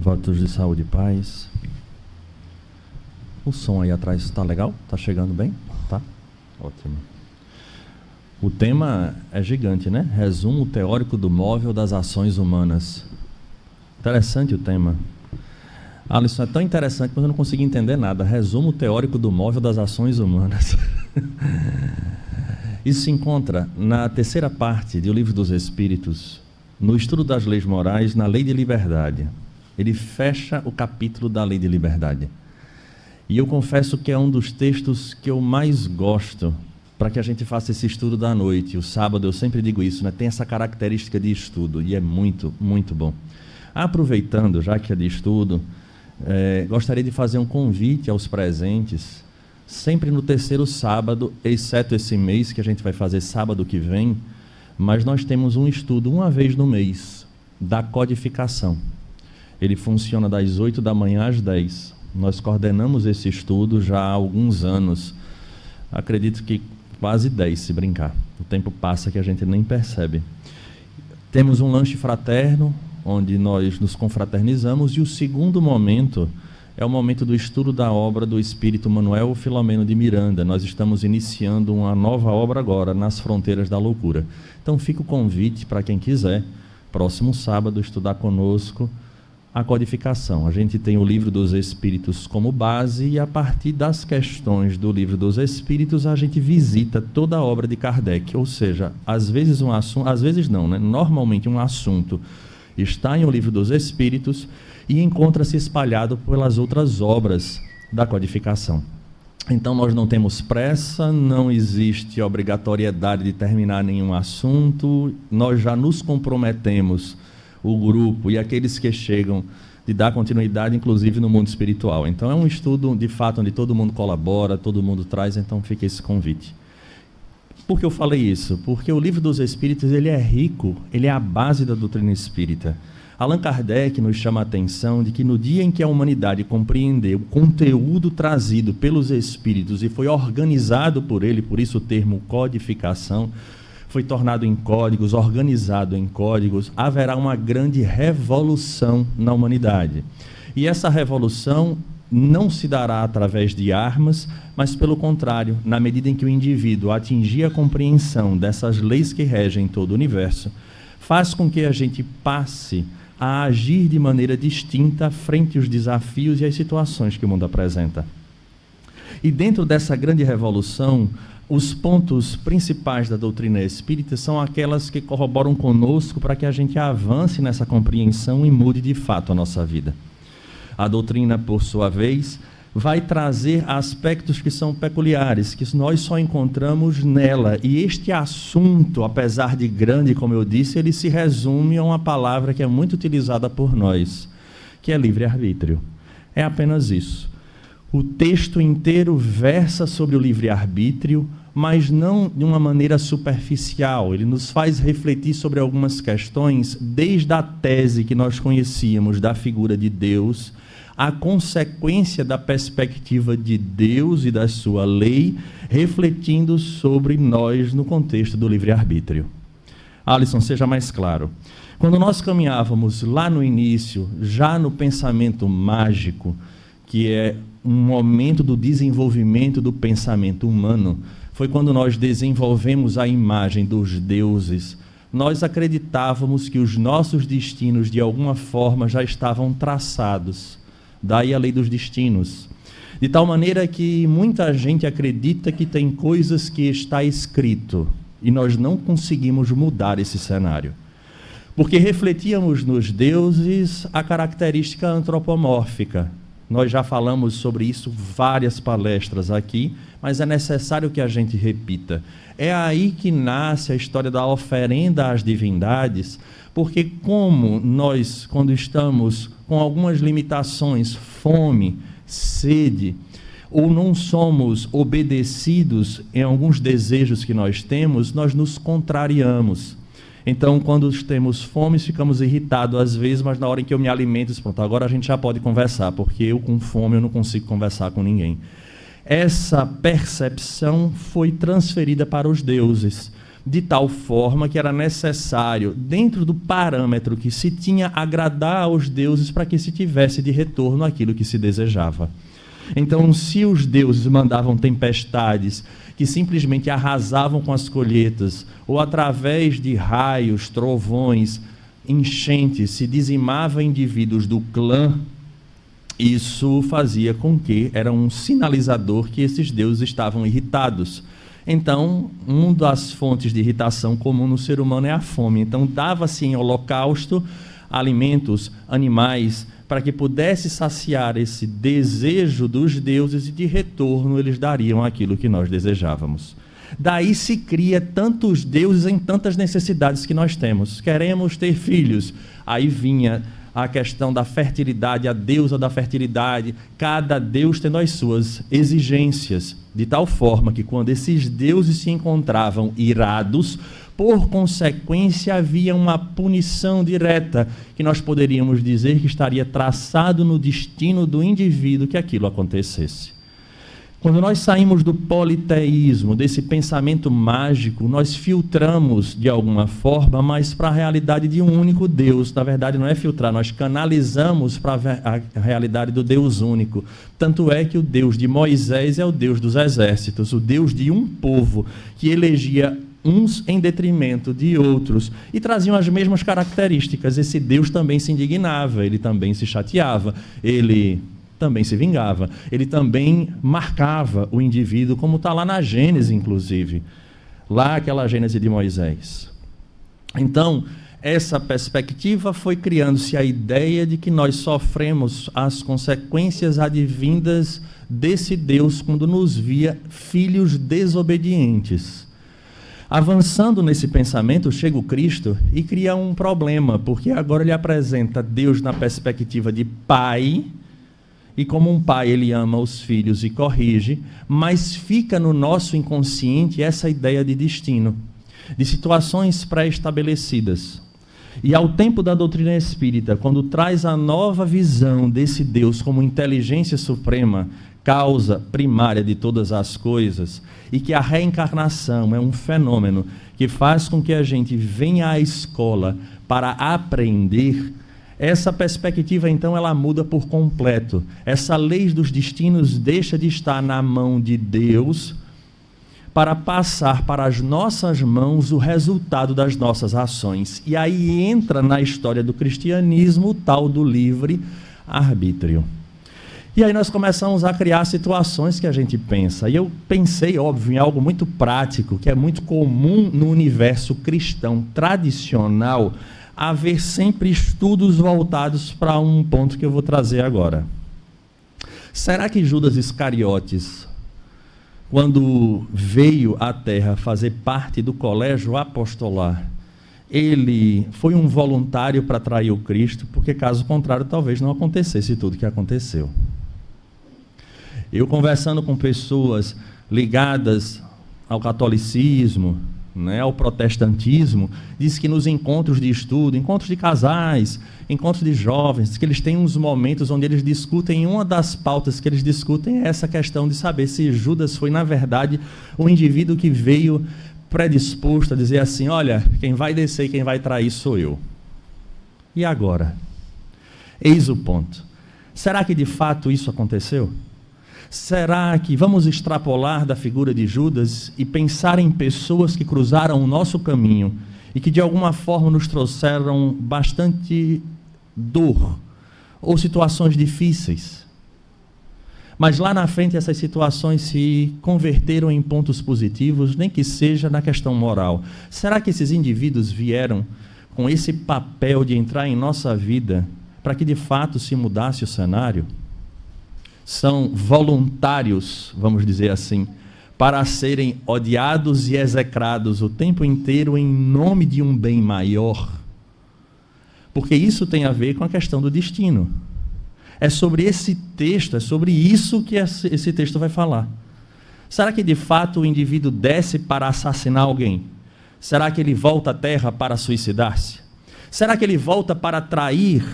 Votos de saúde e paz. O som aí atrás está legal? Está chegando bem? Tá? Ótimo. O tema é gigante, né? Resumo teórico do móvel das ações humanas. Interessante o tema. Alisson, é tão interessante, mas eu não consegui entender nada. Resumo teórico do móvel das ações humanas. Isso se encontra na terceira parte do Livro dos Espíritos, no estudo das leis morais, na lei de liberdade. Ele fecha o capítulo da lei de liberdade. E eu confesso que é um dos textos que eu mais gosto para que a gente faça esse estudo da noite. O sábado, eu sempre digo isso, né? Tem essa característica de estudo e é muito, muito bom. Aproveitando, já que é de estudo, gostaria de fazer um convite aos presentes, sempre no terceiro sábado, exceto esse mês, que a gente vai fazer sábado que vem, mas nós temos um estudo uma vez no mês, da codificação. Ele funciona das 8 da manhã às 10. Nós coordenamos esse estudo já há alguns anos, acredito que quase 10, se brincar. O tempo passa que a gente nem percebe. Temos um lanche fraterno, onde nós nos confraternizamos, e o segundo momento é o momento do estudo da obra do Espírito Manuel Filomeno de Miranda. Nós estamos iniciando uma nova obra agora, Nas Fronteiras da Loucura. Então fica o convite para quem quiser, próximo sábado, estudar conosco a codificação. A gente tem o Livro dos Espíritos como base e a partir das questões do Livro dos Espíritos a gente visita toda a obra de Kardec, ou seja, às vezes um assunto, às vezes não, né? Normalmente um assunto está em o Livro dos Espíritos e encontra-se espalhado pelas outras obras da codificação. Então nós não temos pressa, não existe obrigatoriedade de terminar nenhum assunto, nós já nos comprometemos, o grupo e aqueles que chegam, de dar continuidade, inclusive no mundo espiritual. Então é um estudo, de fato, onde todo mundo colabora, todo mundo traz, então fica esse convite. Por que eu falei isso? Porque o Livro dos Espíritos, ele é rico, ele é a base da doutrina espírita. Allan Kardec nos chama a atenção de que no dia em que a humanidade compreendeu o conteúdo trazido pelos Espíritos e foi organizado por ele, por isso o termo codificação, foi tornado em códigos, organizado em códigos, haverá uma grande revolução na humanidade. E essa revolução não se dará através de armas, mas pelo contrário, na medida em que o indivíduo atingir a compreensão dessas leis que regem todo o universo, faz com que a gente passe a agir de maneira distinta frente aos desafios e às situações que o mundo apresenta. E dentro dessa grande revolução, os pontos principais da doutrina espírita são aquelas que corroboram conosco para que a gente avance nessa compreensão e mude de fato a nossa vida. A doutrina, por sua vez, vai trazer aspectos que são peculiares, que nós só encontramos nela. E este assunto, apesar de grande, como eu disse, ele se resume a uma palavra que é muito utilizada por nós, que é livre-arbítrio. É apenas isso. O texto inteiro versa sobre o livre-arbítrio, mas não de uma maneira superficial. Ele nos faz refletir sobre algumas questões, desde a tese que nós conhecíamos da figura de Deus, a consequência da perspectiva de Deus e da sua lei, refletindo sobre nós no contexto do livre-arbítrio. Alisson, seja mais claro. Quando nós caminhávamos lá no início, já no pensamento mágico, que é um momento do desenvolvimento do pensamento humano, foi quando nós desenvolvemos a imagem dos deuses. Nós acreditávamos que os nossos destinos, de alguma forma, já estavam traçados. Daí a lei dos destinos. De tal maneira que muita gente acredita que tem coisas que está escrito, e nós não conseguimos mudar esse cenário. Porque refletíamos nos deuses a característica antropomórfica. Nós já falamos sobre isso várias palestras aqui, mas é necessário que a gente repita. É aí que nasce a história da oferenda às divindades, porque como nós, quando estamos com algumas limitações, fome, sede, ou não somos obedecidos em alguns desejos que nós temos, nós nos contrariamos. Então, quando temos fome, ficamos irritados às vezes, mas na hora em que eu me alimento, pronto, agora a gente já pode conversar, porque eu com fome eu não consigo conversar com ninguém. Essa percepção foi transferida para os deuses. de tal forma que era necessário, dentro do parâmetro que se tinha, agradar aos deuses para que se tivesse de retorno aquilo que se desejava. Então, se os deuses mandavam tempestades que simplesmente arrasavam com as colheitas, ou através de raios, trovões, enchentes, se dizimava indivíduos do clã, isso fazia com que era um sinalizador que esses deuses estavam irritados. Então, uma das fontes de irritação comum no ser humano é a fome. Então, dava-se em holocausto alimentos, animais, para que pudesse saciar esse desejo dos deuses e de retorno eles dariam aquilo que nós desejávamos. Daí se cria tantos deuses em tantas necessidades que nós temos. Queremos ter filhos. Aí vinha a questão da fertilidade, a deusa da fertilidade, cada deus tendo as suas exigências, de tal forma que quando esses deuses se encontravam irados, por consequência havia uma punição direta, que nós poderíamos dizer que estaria traçado no destino do indivíduo que aquilo acontecesse. Quando nós saímos do politeísmo, desse pensamento mágico, nós filtramos de alguma forma, mas para a realidade de um único Deus. Na verdade, não é filtrar, nós canalizamos para a realidade do Deus único. Tanto é que o Deus de Moisés é o Deus dos exércitos, o Deus de um povo que elegia uns em detrimento de outros e traziam as mesmas características. Esse Deus também se indignava, ele também se chateava, ele também se vingava, ele também marcava o indivíduo, como está lá na Gênese, inclusive, lá aquela Gênese de Moisés. Então, essa perspectiva foi criando-se a ideia de que nós sofremos as consequências advindas desse Deus quando nos via filhos desobedientes. Avançando nesse pensamento, chega o Cristo e cria um problema, porque agora ele apresenta Deus na perspectiva de pai. E como um pai, ele ama os filhos e corrige, mas fica no nosso inconsciente essa ideia de destino, de situações pré-estabelecidas. E ao tempo da doutrina espírita, quando traz a nova visão desse Deus como inteligência suprema, causa primária de todas as coisas, e que a reencarnação é um fenômeno que faz com que a gente venha à escola para aprender, essa perspectiva, então, ela muda por completo. Essa lei dos destinos deixa de estar na mão de Deus para passar para as nossas mãos o resultado das nossas ações. E aí entra na história do cristianismo o tal do livre-arbítrio. E aí nós começamos a criar situações que a gente pensa. E eu pensei, óbvio, em algo muito prático, que é muito comum no universo cristão tradicional, haver sempre estudos voltados para um ponto que eu vou trazer agora. Será que Judas Iscariotes, quando veio à Terra fazer parte do colégio apostolar, ele foi um voluntário para trair o Cristo? Porque caso contrário, talvez não acontecesse tudo o que aconteceu. Eu conversando com pessoas ligadas ao catolicismo, ao protestantismo, diz que nos encontros de estudo, encontros de casais, encontros de jovens, que eles têm uns momentos onde eles discutem, e uma das pautas que eles discutem é essa questão de saber se Judas foi, na verdade, um indivíduo que veio predisposto a dizer assim, olha, quem vai descer e quem vai trair sou eu. E agora? Eis o ponto. Será que de fato isso aconteceu? Será que vamos extrapolar da figura de Judas e pensar em pessoas que cruzaram o nosso caminho e que de alguma forma nos trouxeram bastante dor ou situações difíceis? Mas lá na frente essas situações se converteram em pontos positivos, nem que seja na questão moral. Será que esses indivíduos vieram com esse papel de entrar em nossa vida para que de fato se mudasse o cenário? São voluntários, vamos dizer assim, para serem odiados e execrados o tempo inteiro em nome de um bem maior. Porque isso tem a ver com a questão do destino. É sobre esse texto, é sobre isso que esse texto vai falar. Será que de fato o indivíduo desce para assassinar alguém? Será que ele volta à Terra para suicidar-se? Será que ele volta para trair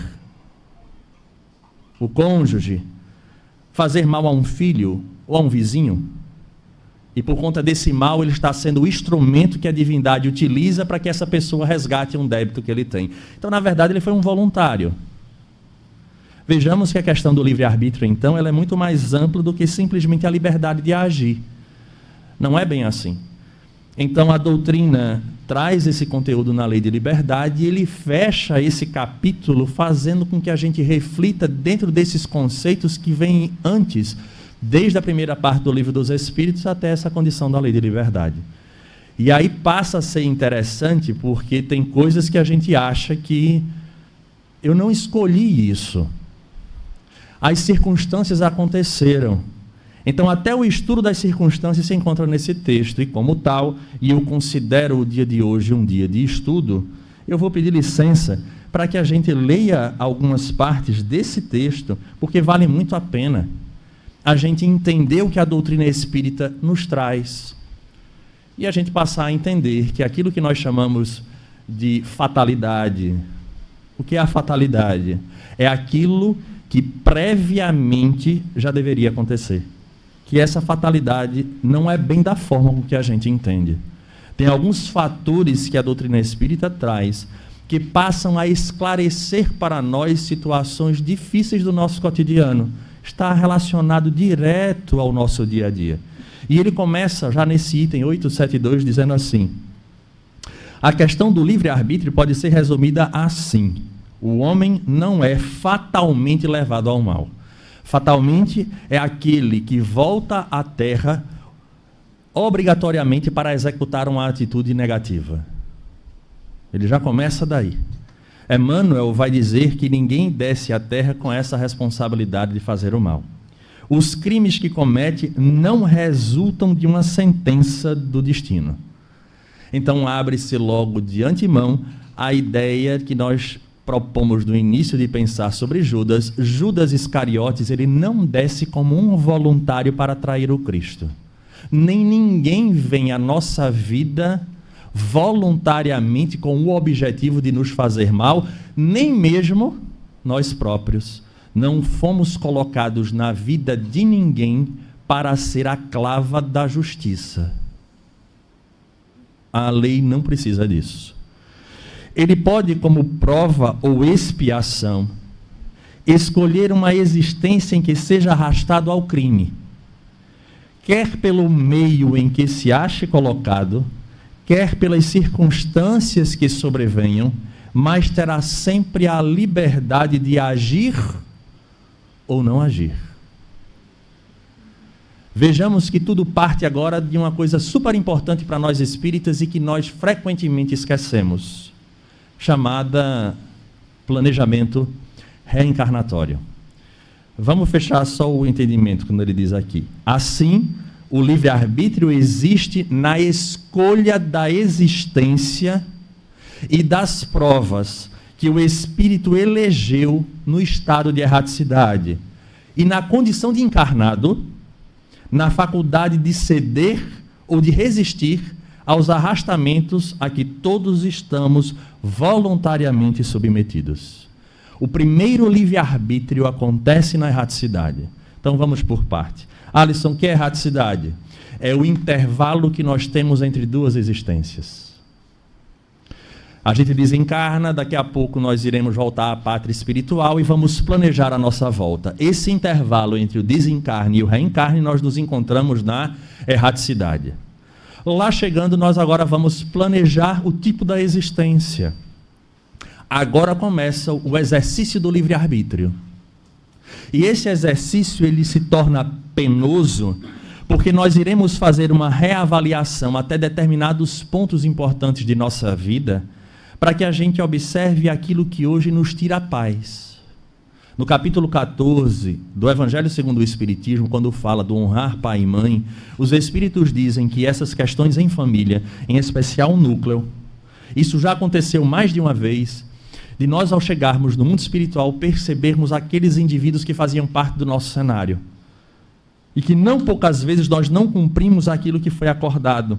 o cônjuge? Fazer mal a um filho ou a um vizinho? E por conta desse mal, ele está sendo o instrumento que a divindade utiliza para que essa pessoa resgate um débito que ele tem. Então, na verdade, ele foi um voluntário. Vejamos que a questão do livre-arbítrio, então, ela é muito mais ampla do que simplesmente a liberdade de agir. Não é bem assim. Então, a doutrina traz esse conteúdo na lei de liberdade e ele fecha esse capítulo fazendo com que a gente reflita dentro desses conceitos que vêm antes, desde a primeira parte do Livro dos Espíritos até essa condição da lei de liberdade. E aí passa a ser interessante porque tem coisas que a gente acha que eu não escolhi isso. As circunstâncias aconteceram. Então, até o estudo das circunstâncias se encontra nesse texto, e como tal, e eu considero o dia de hoje um dia de estudo, eu vou pedir licença para que a gente leia algumas partes desse texto, porque vale muito a pena a gente entender o que a doutrina espírita nos traz, e a gente passar a entender que aquilo que nós chamamos de fatalidade, o que é a fatalidade? É aquilo que previamente já deveria acontecer. Que essa fatalidade não é bem da forma com que a gente entende. Tem alguns fatores que a doutrina espírita traz que passam a esclarecer para nós situações difíceis do nosso cotidiano. Está relacionado direto ao nosso dia a dia. E ele começa já nesse item 872 dizendo assim: a questão do livre-arbítrio pode ser resumida assim: o homem não é fatalmente levado ao mal. Fatalmente é aquele que volta à Terra obrigatoriamente para executar uma atitude negativa. Ele já começa daí. Emmanuel vai dizer que ninguém desce à Terra com essa responsabilidade de fazer o mal. Os crimes que comete não resultam de uma sentença do destino. Então abre-se logo de antemão a ideia que nós propomos no início de pensar sobre Judas. Judas Iscariotes, ele não desce como um voluntário para trair o Cristo. Nem ninguém vem à nossa vida voluntariamente com o objetivo de nos fazer mal, nem mesmo nós próprios. Não fomos colocados na vida de ninguém para ser a clava da justiça. A lei não precisa disso. Ele pode, como prova ou expiação, escolher uma existência em que seja arrastado ao crime, quer pelo meio em que se ache colocado, quer pelas circunstâncias que sobrevenham, mas terá sempre a liberdade de agir ou não agir. Vejamos que tudo parte agora de uma coisa super importante para nós espíritas e que nós frequentemente esquecemos, chamada planejamento reencarnatório. Vamos fechar só o entendimento quando ele diz aqui: assim, o livre-arbítrio existe na escolha da existência e das provas que o espírito elegeu no estado de erraticidade e na condição de encarnado, na faculdade de ceder ou de resistir aos arrastamentos a que todos estamos voluntariamente submetidos. O primeiro livre-arbítrio acontece na erraticidade. Então vamos por parte. Alisson, o que é erraticidade? É o intervalo que nós temos entre duas existências. A gente desencarna, daqui a pouco nós iremos voltar à pátria espiritual e vamos planejar a nossa volta. Esse intervalo entre o desencarne e o reencarne, nós nos encontramos na erraticidade. Lá chegando, nós agora vamos planejar o tipo da existência. Agora começa o exercício do livre-arbítrio. E esse exercício ele se torna penoso porque nós iremos fazer uma reavaliação até determinados pontos importantes de nossa vida para que a gente observe aquilo que hoje nos tira a paz. No capítulo 14 do Evangelho segundo o Espiritismo, quando fala do honrar pai e mãe, os Espíritos dizem que essas questões em família, em especial o núcleo, isso já aconteceu mais de uma vez, de nós ao chegarmos no mundo espiritual percebermos aqueles indivíduos que faziam parte do nosso cenário. E que não poucas vezes nós não cumprimos aquilo que foi acordado.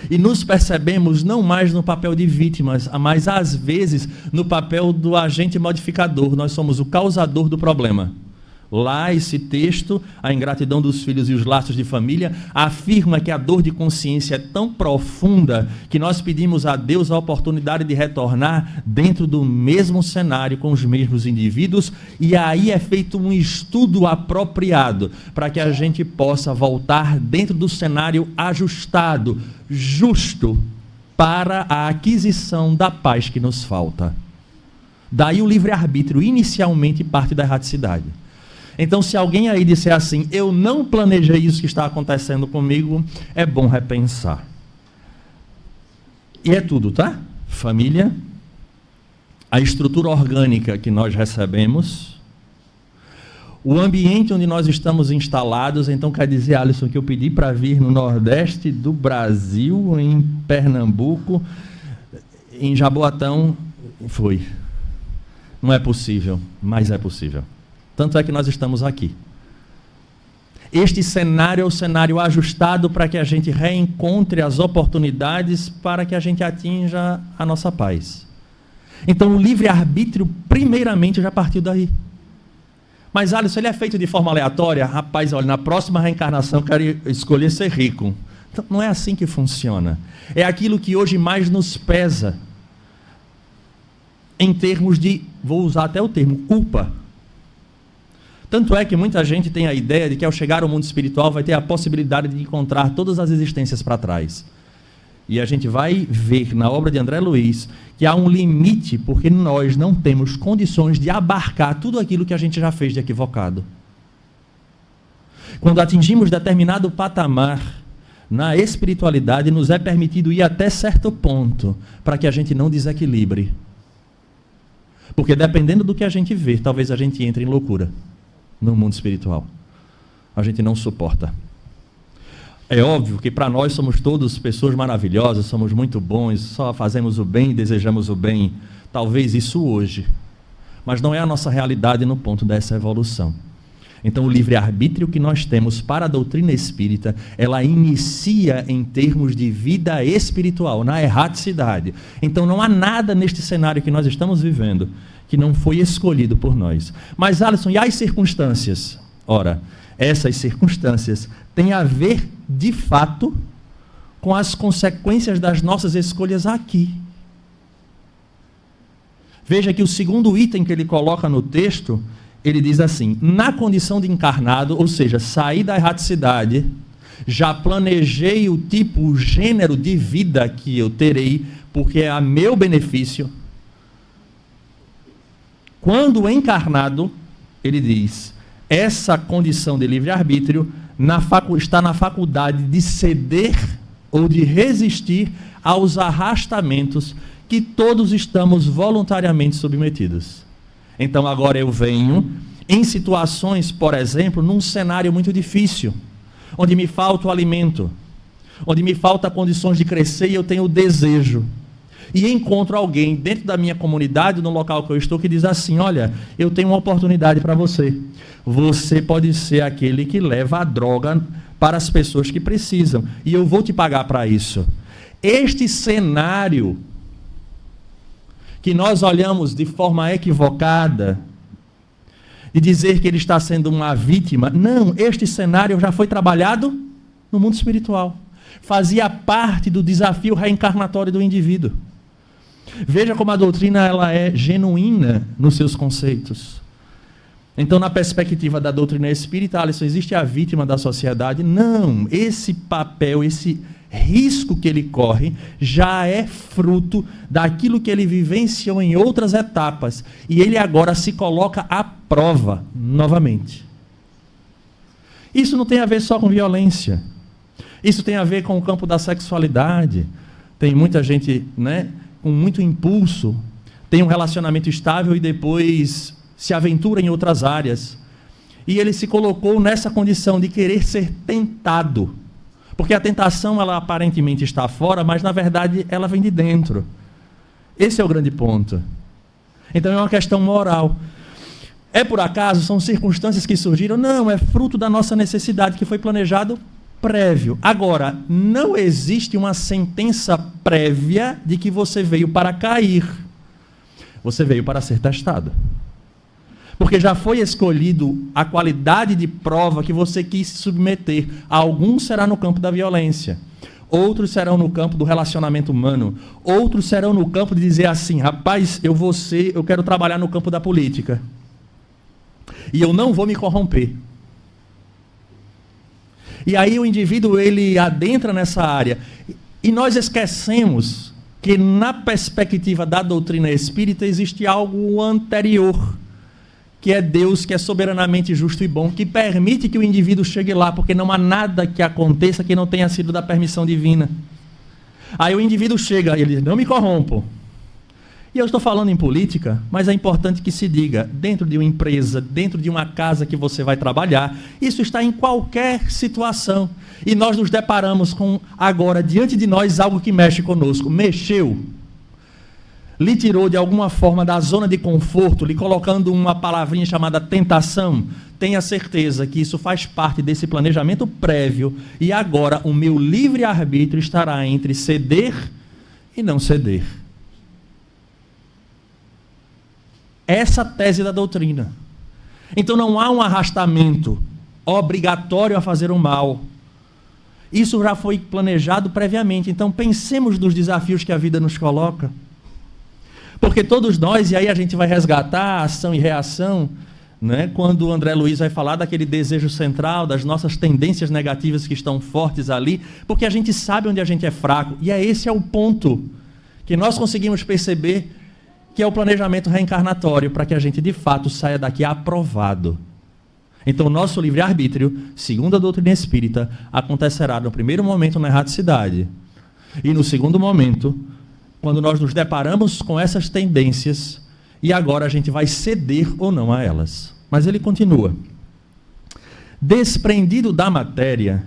E nos percebemos não mais no papel de vítimas, mas às vezes no papel do agente modificador. Nós somos o causador do problema. Lá, esse texto, a ingratidão dos filhos e os laços de família, afirma que a dor de consciência é tão profunda que nós pedimos a Deus a oportunidade de retornar dentro do mesmo cenário com os mesmos indivíduos, e aí é feito um estudo apropriado para que a gente possa voltar dentro do cenário ajustado, justo, para a aquisição da paz que nos falta. Daí o livre-arbítrio inicialmente parte da erraticidade. Então, se alguém aí disser assim, eu não planejei isso que está acontecendo comigo, é bom repensar. E é tudo, tá? Família, a estrutura orgânica que nós recebemos, o ambiente onde nós estamos instalados. Então, quer dizer, Alisson, que eu pedi para vir no Nordeste do Brasil, em Pernambuco, em Jaboatão, foi. Não é possível, mas é possível. Tanto é que nós estamos aqui. Este cenário é o cenário ajustado para que a gente reencontre as oportunidades para que a gente atinja a nossa paz. Então, o livre-arbítrio, primeiramente, já partiu daí. Mas, Alisson, ele é feito de forma aleatória? Rapaz, olha, na próxima reencarnação eu quero escolher ser rico. Então, não é assim que funciona. É aquilo que hoje mais nos pesa, em termos de, vou usar até o termo, culpa. Tanto é que muita gente tem a ideia de que ao chegar ao mundo espiritual vai ter a possibilidade de encontrar todas as existências para trás. E a gente vai ver na obra de André Luiz que há um limite, porque nós não temos condições de abarcar tudo aquilo que a gente já fez de equivocado. Quando atingimos determinado patamar na espiritualidade, nos é permitido ir até certo ponto, para que a gente não desequilibre. Porque dependendo do que a gente vê, talvez a gente entre em loucura no mundo espiritual. A gente não suporta. É óbvio que para nós somos todos pessoas maravilhosas, somos muito bons, só fazemos o bem e desejamos o bem. Talvez isso hoje. Mas não é a nossa realidade no ponto dessa evolução. Então, o livre-arbítrio que nós temos para a doutrina espírita, ela inicia em termos de vida espiritual, na erraticidade. Então, não há nada neste cenário que nós estamos vivendo que não foi escolhido por nós. Mas, Alisson, e as circunstâncias? Ora, essas circunstâncias têm a ver, de fato, com as consequências das nossas escolhas aqui. Veja que o segundo item que ele coloca no texto, ele diz assim, na condição de encarnado, ou seja, saí da erraticidade, já planejei o tipo, o gênero de vida que eu terei, porque é a meu benefício. Quando encarnado, ele diz, essa condição de livre-arbítrio está na faculdade de ceder ou de resistir aos arrastamentos que todos estamos voluntariamente submetidos. Então agora eu venho em situações, por exemplo, num cenário muito difícil, onde me falta o alimento, onde me falta condições de crescer e eu tenho o desejo. E encontro alguém dentro da minha comunidade, no local que eu estou, que diz assim, olha, eu tenho uma oportunidade para você. Você pode ser aquele que leva a droga para as pessoas que precisam. E eu vou te pagar para isso. Este cenário que nós olhamos de forma equivocada, de dizer que ele está sendo uma vítima. Não, este cenário já foi trabalhado no mundo espiritual. Fazia parte do desafio reencarnatório do indivíduo. Veja como a doutrina ela é genuína nos seus conceitos. Então, na perspectiva da doutrina espírita, Alisson, existe a vítima da sociedade? Não, esse papel, esse risco que ele corre, já é fruto daquilo que ele vivenciou em outras etapas. E ele agora se coloca à prova, novamente. Isso não tem a ver só com violência. Isso tem a ver com o campo da sexualidade. Tem muita gente, com muito impulso, tem um relacionamento estável e depois se aventura em outras áreas. E ele se colocou nessa condição de querer ser tentado. Porque a tentação, ela aparentemente está fora, mas na verdade ela vem de dentro. Esse é o grande ponto. Então é uma questão moral. É por acaso? São circunstâncias que surgiram? Não, é fruto da nossa necessidade que foi planejado prévio. Agora, não existe uma sentença prévia de que você veio para cair. Você veio para ser testado. Porque já foi escolhido a qualidade de prova que você quis se submeter. Alguns será no campo da violência, outros serão no campo do relacionamento humano, outros serão no campo de dizer assim: rapaz, eu quero trabalhar no campo da política e eu não vou me corromper. E aí o indivíduo, ele adentra nessa área, e nós esquecemos que na perspectiva da doutrina espírita existe algo anterior, que é Deus, que é soberanamente justo e bom, que permite que o indivíduo chegue lá, porque não há nada que aconteça que não tenha sido da permissão divina. Aí o indivíduo chega e ele diz: não me corrompo. E eu estou falando em política, mas é importante que se diga, dentro de uma empresa, dentro de uma casa que você vai trabalhar, isso está em qualquer situação. E nós nos deparamos com, agora, diante de nós, algo que mexe conosco. Mexeu. Lhe tirou de alguma forma da zona de conforto, lhe colocando uma palavrinha chamada tentação. Tenha certeza que isso faz parte desse planejamento prévio, e agora o meu livre-arbítrio estará entre ceder e não ceder. Essa tese da doutrina. Então não há um arrastamento obrigatório a fazer o mal. Isso já foi planejado previamente. Então pensemos nos desafios que a vida nos coloca. Porque todos nós, e aí a gente vai resgatar a ação e reação, né? Quando o André Luiz vai falar daquele desejo central, das nossas tendências negativas que estão fortes ali, porque a gente sabe onde a gente é fraco. E esse é o ponto que nós conseguimos perceber, que é o planejamento reencarnatório, para que a gente de fato saia daqui aprovado. Então o nosso livre-arbítrio, segundo a doutrina espírita, acontecerá no primeiro momento na erraticidade, e no segundo momento, quando nós nos deparamos com essas tendências, e agora a gente vai ceder ou não a elas. Mas ele continua: desprendido da matéria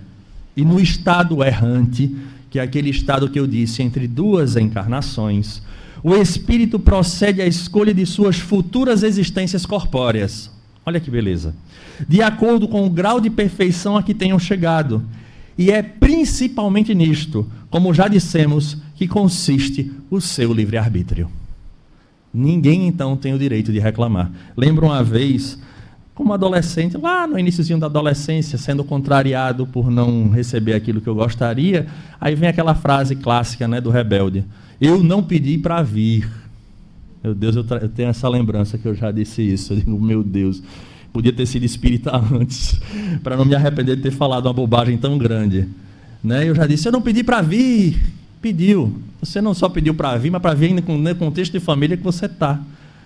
e no estado errante, que é aquele estado que eu disse, entre duas encarnações, o espírito procede à escolha de suas futuras existências corpóreas. Olha que beleza. De acordo com o grau de perfeição a que tenham chegado. E é principalmente nisto, como já dissemos, que consiste o seu livre-arbítrio. Ninguém, então, tem o direito de reclamar. Lembro uma vez, como adolescente, lá no iniciozinho da adolescência, sendo contrariado por não receber aquilo que eu gostaria, aí vem aquela frase clássica, né, do rebelde: eu não pedi para vir. Meu Deus, eu tenho essa lembrança que eu já disse isso. Eu digo: meu Deus, podia ter sido espírita antes, para não me arrepender de ter falado uma bobagem tão grande. Né? Eu já disse: eu não pedi para vir. Pediu. Você não só pediu para vir, mas para vir no contexto de família que você está,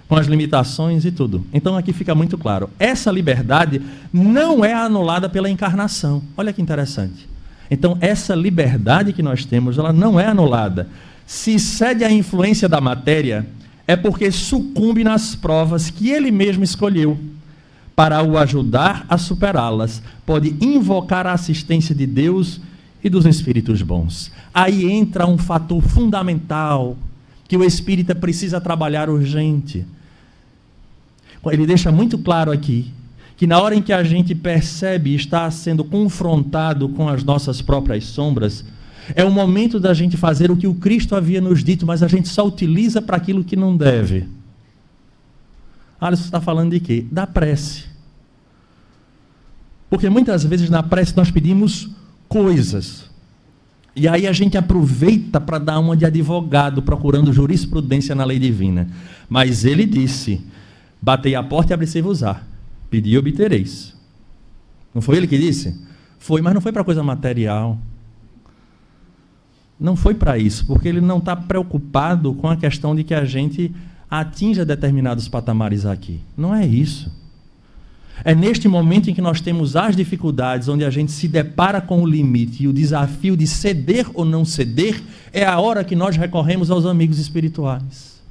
com as limitações e tudo. Então aqui fica muito claro: essa liberdade não é anulada pela encarnação. Olha que interessante. Então essa liberdade que nós temos, ela não é anulada. Se cede à influência da matéria, é porque sucumbe nas provas que ele mesmo escolheu. Para o ajudar a superá-las, pode invocar a assistência de Deus e dos espíritos bons. Aí entra um fator fundamental que o espírita precisa trabalhar urgente. Ele deixa muito claro aqui que na hora em que a gente percebe e está sendo confrontado com as nossas próprias sombras, é o momento da gente fazer o que o Cristo havia nos dito, mas a gente só utiliza para aquilo que não deve. Alisson está falando de quê? Da prece. Porque muitas vezes na prece nós pedimos coisas, e aí a gente aproveita para dar uma de advogado, procurando jurisprudência na lei divina. Mas ele disse: batei a porta e abri-se-vos-á, pedi e obtereis. Não foi ele que disse? Foi, mas não foi para coisa material. Não foi para isso, porque ele não está preocupado com a questão de que a gente atinja determinados patamares aqui. Não é isso. É neste momento em que nós temos as dificuldades, onde a gente se depara com o limite e o desafio de ceder ou não ceder, é a hora que nós recorremos aos amigos espirituais.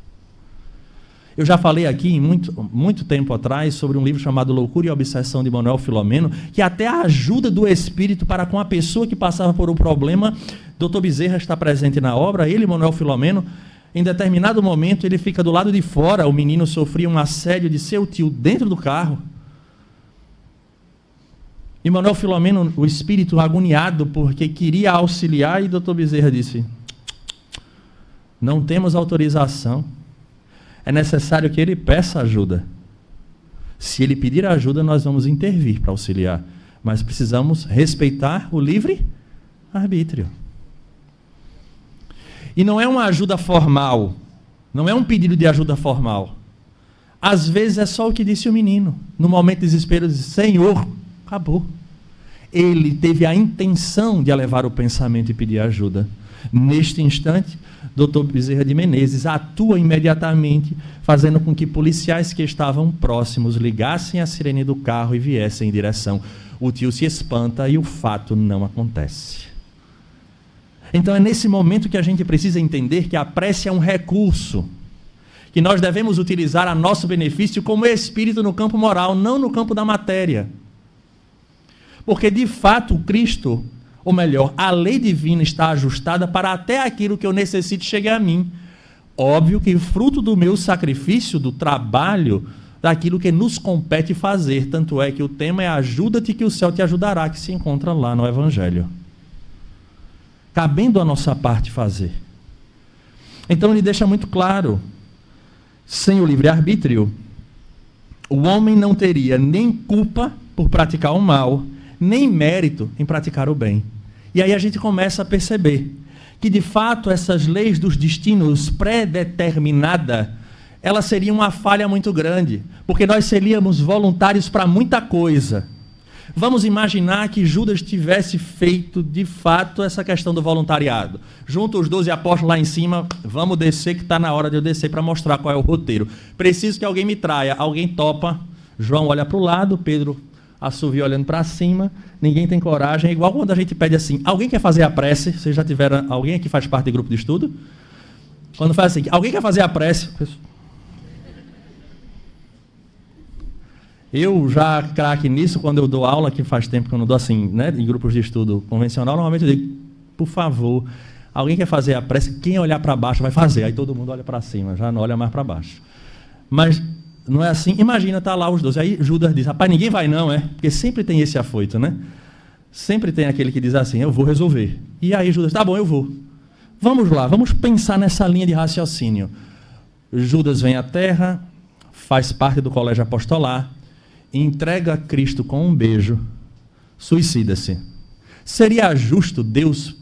Eu já falei aqui, muito tempo atrás, sobre um livro chamado Loucura e Obsessão, de Manuel Filomeno, que até a ajuda do espírito para com a pessoa que passava por um problema, Dr. Bezerra está presente na obra, ele, Manuel Filomeno, em determinado momento ele fica do lado de fora, o menino sofria um assédio de seu tio dentro do carro, e Manuel Filomeno, o espírito agoniado porque queria auxiliar, e Dr. Bezerra disse: não temos autorização, é necessário que ele peça ajuda. Se ele pedir ajuda, nós vamos intervir para auxiliar. Mas precisamos respeitar o livre-arbítrio. E não é uma ajuda formal. Não é um pedido de ajuda formal. Às vezes é só o que disse o menino. No momento de desespero, ele disse: Senhor, acabou. Ele teve a intenção de elevar o pensamento e pedir ajuda. Neste instante, Dr. Bezerra de Menezes atua imediatamente, fazendo com que policiais que estavam próximos ligassem a sirene do carro e viessem em direção. O tio se espanta e o fato não acontece. Então é nesse momento que a gente precisa entender que a prece é um recurso, que nós devemos utilizar a nosso benefício como espírito no campo moral, não no campo da matéria. Porque, de fato, Cristo, ou melhor, a lei divina está ajustada para até aquilo que eu necessite chegue a mim. Óbvio que fruto do meu sacrifício, do trabalho, daquilo que nos compete fazer. Tanto é que o tema é ajuda-te que o céu te ajudará, que se encontra lá no Evangelho. Cabendo a nossa parte fazer. Então ele deixa muito claro, sem o livre-arbítrio, o homem não teria nem culpa por praticar o mal, nem mérito em praticar o bem. E aí a gente começa a perceber que, de fato, essas leis dos destinos pré-determinadas, ela seria uma falha muito grande, porque nós seríamos voluntários para muita coisa. Vamos imaginar que Judas tivesse feito, de fato, essa questão do voluntariado. Junto os 12 apóstolos lá em cima, vamos descer, que está na hora de eu descer para mostrar qual é o roteiro. Preciso que alguém me traia. Alguém topa. João olha para o lado, Pedro assovia olhando para cima, ninguém tem coragem. É igual quando a gente pede assim: alguém quer fazer a prece? Vocês já tiveram alguém aqui que faz parte de grupo de estudo? Quando faz assim: alguém quer fazer a prece? Eu já craque nisso quando eu dou aula, que faz tempo que eu não dou assim, né, em grupos de estudo convencional, normalmente eu digo: por favor, alguém quer fazer a prece? Quem olhar para baixo vai fazer. Aí todo mundo olha para cima, já não olha mais para baixo. Mas não é assim. Imagina, está lá os 12. Aí Judas diz: rapaz, ninguém vai não, é? Porque sempre tem esse afoito, né? Sempre tem aquele que diz assim: eu vou resolver. E aí Judas: tá bom, eu vou. Vamos lá, vamos pensar nessa linha de raciocínio. Judas vem à terra, faz parte do colégio apostolar, entrega a Cristo com um beijo, suicida-se. Seria justo Deus